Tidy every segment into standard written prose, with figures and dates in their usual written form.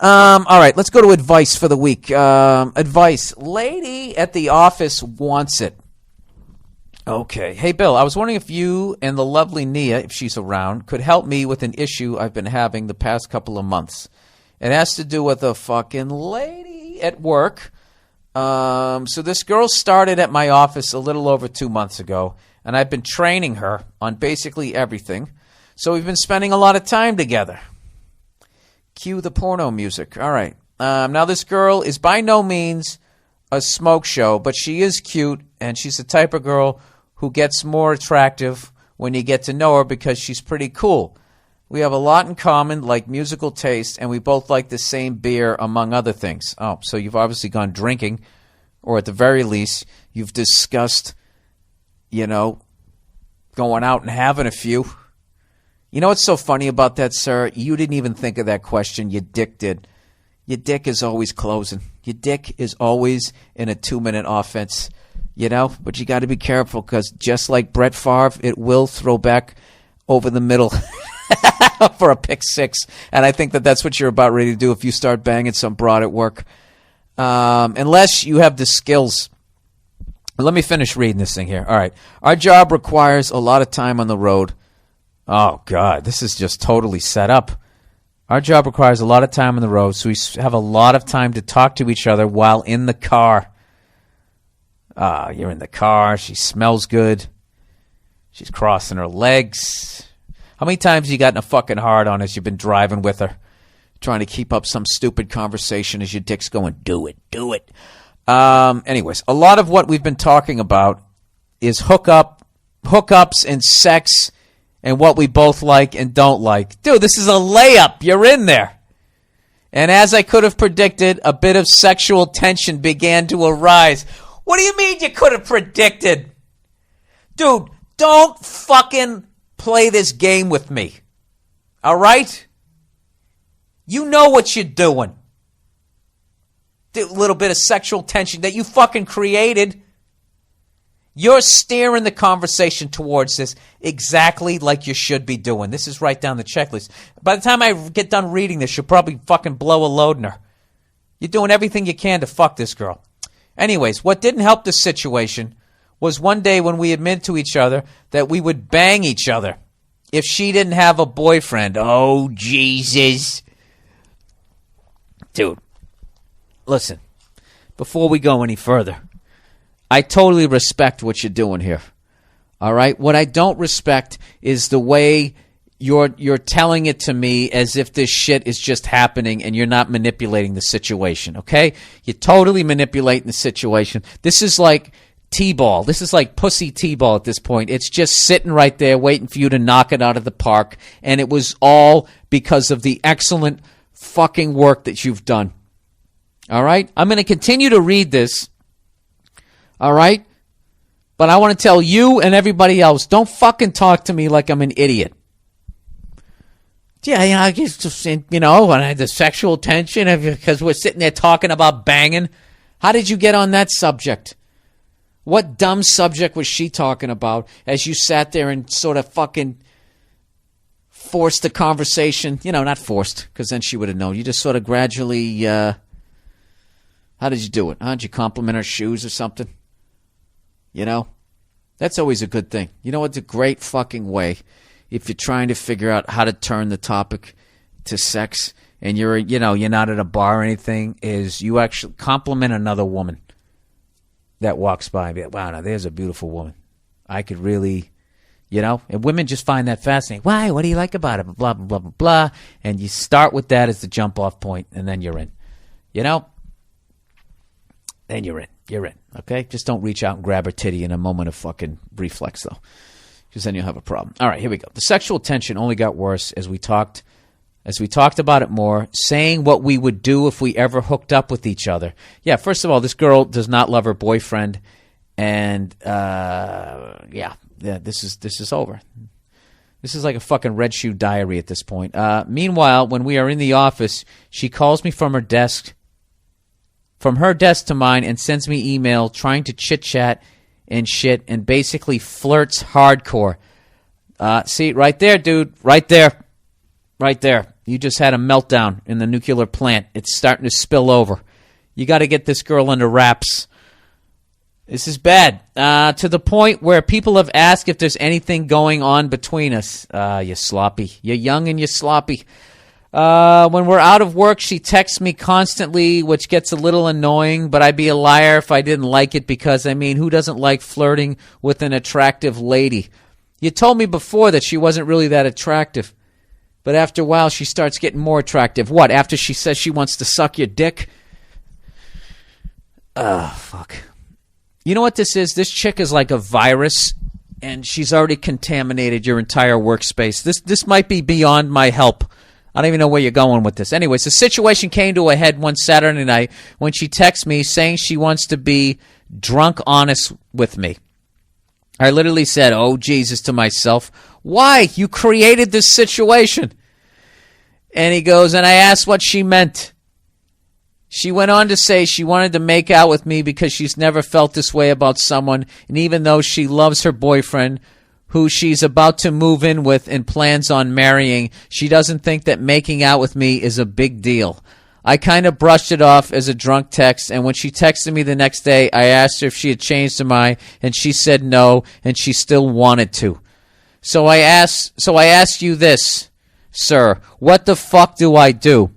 All right, let's go to advice for the week. Advice. Lady at the office wants it. Okay. Hey, Bill, I was wondering if you and the lovely Nia, if she's around, could help me with an issue I've been having the past couple of months. It has to do with a fucking lady at work. So this girl started at my office a little over 2 months ago, and I've been training her on basically everything. So we've been spending a lot of time together. Cue the porno music. All right. Now this girl is by no means a smoke show, but she is cute, and she's the type of girl who gets more attractive when you get to know her because she's pretty cool. We have a lot in common, like musical taste, and we both like the same beer, among other things. Oh, so you've obviously gone drinking, or at the very least, you've discussed, going out and having a few. You know what's so funny about that, sir? You didn't even think of that question. Your dick did. Your dick is always closing. Your dick is always in a 2-minute offense, But you got to be careful because just like Brett Favre, it will throw back over the middle for a pick six. And I think that's what you're about ready to do if you start banging some broad at work. Unless you have the skills. Let me finish reading this thing here. All right. Our job requires a lot of time on the road. Oh, God, this is just totally set up. Our job requires a lot of time on the road, so we have a lot of time to talk to each other while in the car. You're in the car. She smells good. She's crossing her legs. How many times you gotten a fucking hard on as you've been driving with her, trying to keep up some stupid conversation as your dick's going, do it. Anyways, a lot of what we've been talking about is hookups and sex and what we both like and don't like. Dude, this is a layup. You're in there. And as I could have predicted, a bit of sexual tension began to arise. What do you mean you could have predicted? Dude, don't fucking play this game with me. All right? You know what you're doing. A little bit of sexual tension that you fucking created. You're steering the conversation towards this exactly like you should be doing. This is right down the checklist. By the time I get done reading this, you'll probably fucking blow a load in her. You're doing everything you can to fuck this girl. Anyways, what didn't help the situation was one day when we admitted to each other that we would bang each other if she didn't have a boyfriend. Oh, Jesus. Dude, listen, before we go any further, I totally respect what you're doing here. All right? What I don't respect is the way you're telling it to me as if this shit is just happening and you're not manipulating the situation, okay? You're totally manipulating the situation. This is like T-ball. This is like pussy T-ball at this point. It's just sitting right there waiting for you to knock it out of the park, and it was all because of the excellent fucking work that you've done. All right? I'm going to continue to read this. All right? But I want to tell you and everybody else, don't fucking talk to me like I'm an idiot. Yeah, I just, when I had the sexual tension because we're sitting there talking about banging. How did you get on that subject? What dumb subject was she talking about as you sat there and sort of fucking forced the conversation? Not forced, because then she would have known. You just sort of gradually, how did you do it? Did you compliment her shoes or something? That's always a good thing. You know what's a great fucking way if you're trying to figure out how to turn the topic to sex and you're not at a bar or anything, is you actually compliment another woman that walks by and be like, wow, now there's a beautiful woman. I could really, and women just find that fascinating. Why? What do you like about it? Blah, blah, blah, blah, blah. And you start with that as the jump off point, and then you're in. Then you're in. You're in, okay? Just don't reach out and grab her titty in a moment of fucking reflex, though, because then you'll have a problem. All right, here we go. The sexual tension only got worse as we talked about it more, saying what we would do if we ever hooked up with each other. Yeah, first of all, this girl does not love her boyfriend, and this is over. This is like a fucking Red Shoe Diary at this point. Meanwhile, when we are in the office, she calls me from her desk to mine, and sends me email trying to chit-chat and shit and basically flirts hardcore. See, right there, dude. Right there. You just had a meltdown in the nuclear plant. It's starting to spill over. You got to get this girl under wraps. This is bad. To the point where people have asked if there's anything going on between us. You're sloppy. You're young and you're sloppy. When we're out of work, she texts me constantly, which gets a little annoying, but I'd be a liar if I didn't like it because, I mean, who doesn't like flirting with an attractive lady? You told me before that she wasn't really that attractive, but after a while, she starts getting more attractive. What, after she says she wants to suck your dick? Fuck. You know what this is? This chick is like a virus, and she's already contaminated your entire workspace. This might be beyond my help. I don't even know where you're going with this. Anyways, the situation came to a head one Saturday night when she texts me saying she wants to be drunk honest with me. I literally said, oh, Jesus, to myself. Why? You created this situation. And he goes, and I asked what she meant. She went on to say she wanted to make out with me because she's never felt this way about someone, and even though she loves her boyfriend, who she's about to move in with and plans on marrying, she doesn't think that making out with me is a big deal. I kind of brushed it off as a drunk text, and when she texted me the next day, I asked her if she had changed her mind, and she said no, and she still wanted to. So I asked you this, sir, what the fuck do I do?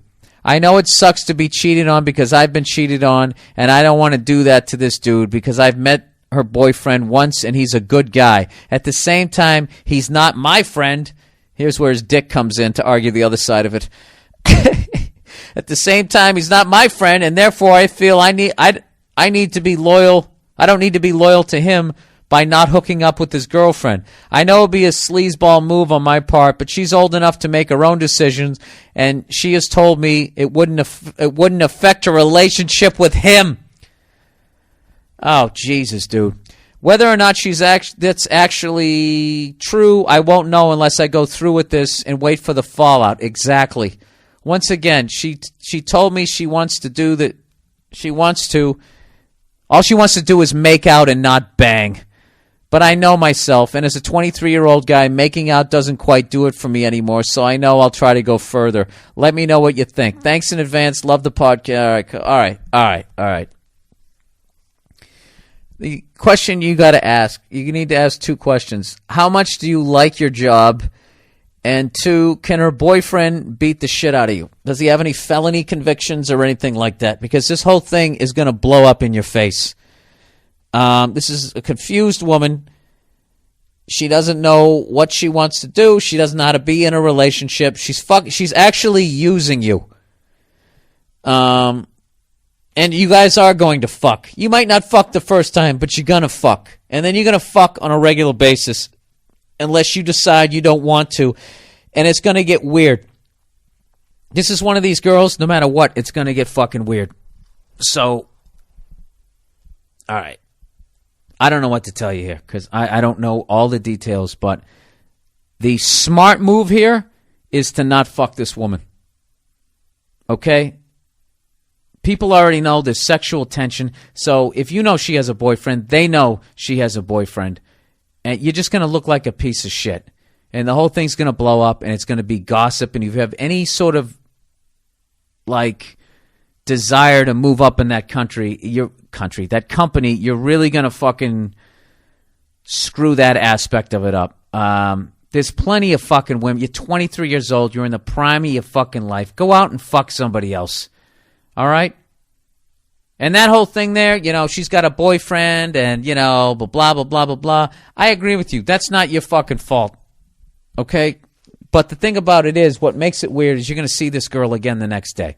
I know it sucks to be cheated on because I've been cheated on, and I don't want to do that to this dude because I've met her boyfriend once, and he's a good guy. At the same time, he's not my friend. Here's where his dick comes in to argue the other side of it. At the same time, he's not my friend, and therefore I feel I need to be loyal. I don't need to be loyal to him by not hooking up with his girlfriend. I know it'll be a sleazeball move on my part, but she's old enough to make her own decisions, and she has told me it wouldn't affect her relationship with him. Oh, Jesus, dude. Whether or not that's actually true, I won't know unless I go through with this and wait for the fallout. Exactly. Once again, she told me she wants to do that. All she wants to do is make out and not bang. But I know myself, and as a 23-year-old guy, making out doesn't quite do it for me anymore, so I know I'll try to go further. Let me know what you think. Thanks in advance. Love the podcast. All right. The question you got to ask, you need to ask two questions. How much do you like your job? And two, can her boyfriend beat the shit out of you? Does he have any felony convictions or anything like that? Because this whole thing is going to blow up in your face. This is a confused woman. She doesn't know what she wants to do. She doesn't know how to be in a relationship. She's actually using you. And you guys are going to fuck. You might not fuck the first time, but you're going to fuck. And then you're going to fuck on a regular basis unless you decide you don't want to. And it's going to get weird. This is one of these girls, no matter what, it's going to get fucking weird. So, all right. I don't know what to tell you here because I don't know all the details, but the smart move here is to not fuck this woman. Okay? People already know there's sexual tension, so if you know she has a boyfriend, they know she has a boyfriend, and you're just going to look like a piece of shit. And the whole thing's going to blow up, and it's going to be gossip, and if you have any sort of, like, desire to move up in that company, you're really going to fucking screw that aspect of it up. There's plenty of fucking women. You're 23 years old. You're in the prime of your fucking life. Go out and fuck somebody else. All right? And that whole thing there, she's got a boyfriend and, blah, blah, blah, blah, blah, blah. I agree with you. That's not your fucking fault. Okay? But the thing about it is, what makes it weird is you're going to see this girl again the next day.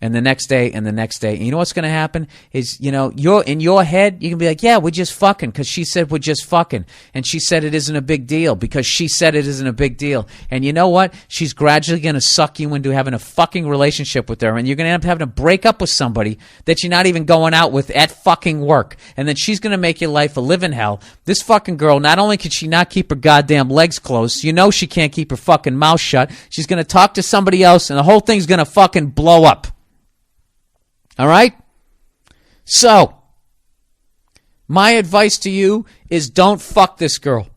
And the next day, and the next day. And you know what's going to happen is, you're in your head, you can be like, yeah, we're just fucking because she said we're just fucking. And she said it isn't a big deal because she said it isn't a big deal. And you know what? She's gradually going to suck you into having a fucking relationship with her. And you're going to end up having to break up with somebody that you're not even going out with at fucking work. And then she's going to make your life a living hell. This fucking girl, not only can she not keep her goddamn legs closed, she can't keep her fucking mouth shut. She's going to talk to somebody else and the whole thing's going to fucking blow up. All right? So, my advice to you is don't fuck this girl.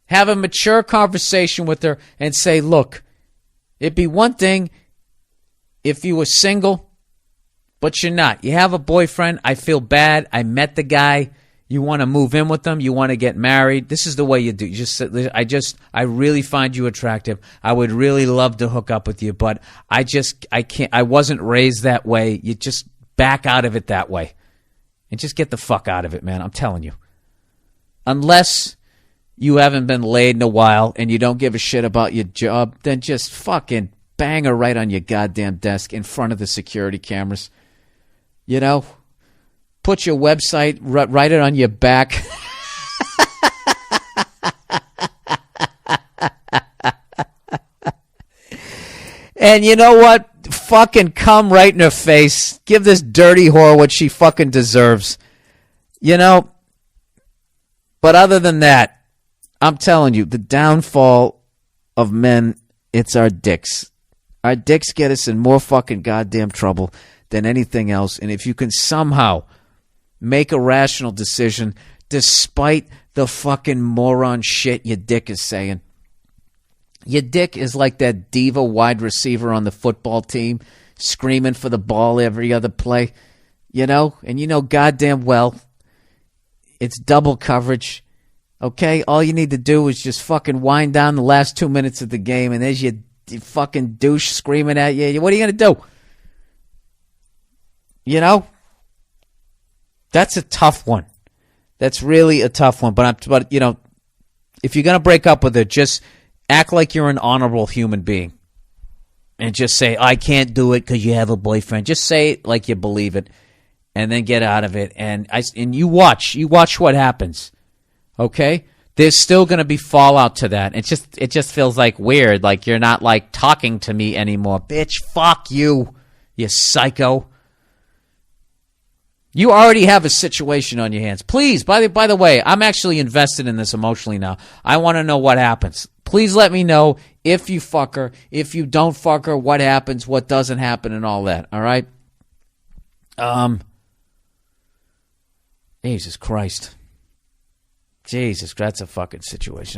Have a mature conversation with her and say, look, It'd be one thing if you were single, but you're not. You have a boyfriend. I feel bad. I met the guy. You want to move in with them. You want to get married. This is the way you do. I really find you attractive. I would really love to hook up with you, but I can't. I wasn't raised that way. You just back out of it that way. And just get the fuck out of it, man. I'm telling you. Unless you haven't been laid in a while and you don't give a shit about your job, then just fucking bang her right on your goddamn desk in front of the security cameras. You know? Put your website, write it on your back. And you know what? Fucking come right in her face. Give this dirty whore what she fucking deserves. You know? But other than that, I'm telling you, the downfall of men, it's our dicks. Our dicks get us in more fucking goddamn trouble than anything else. And if you can somehow make a rational decision despite the fucking moron shit your dick is saying. Your dick is like that diva wide receiver on the football team screaming for the ball every other play, you know? And you know goddamn well it's double coverage, okay? All you need to do is just fucking wind down the last 2 minutes of the game and there's your fucking douche screaming at you. What are you going to do? You know? That's a tough one. That's really a tough one. But you know, if you're going to break up with her, just act like you're an honorable human being. And just say, I can't do it because you have a boyfriend. Just say it like you believe it. And then get out of it. And you watch what happens. Okay? There's still going to be fallout to that. It just feels like weird. Like you're not like talking to me anymore. Bitch, fuck you, you psycho. You already have a situation on your hands. Please, by the way, I'm actually invested in this emotionally now. I want to know what happens. Please let me know if you fuck her, if you don't fuck her, what happens, what doesn't happen, and all that. All right? Jesus Christ. Jesus, that's a fucking situation.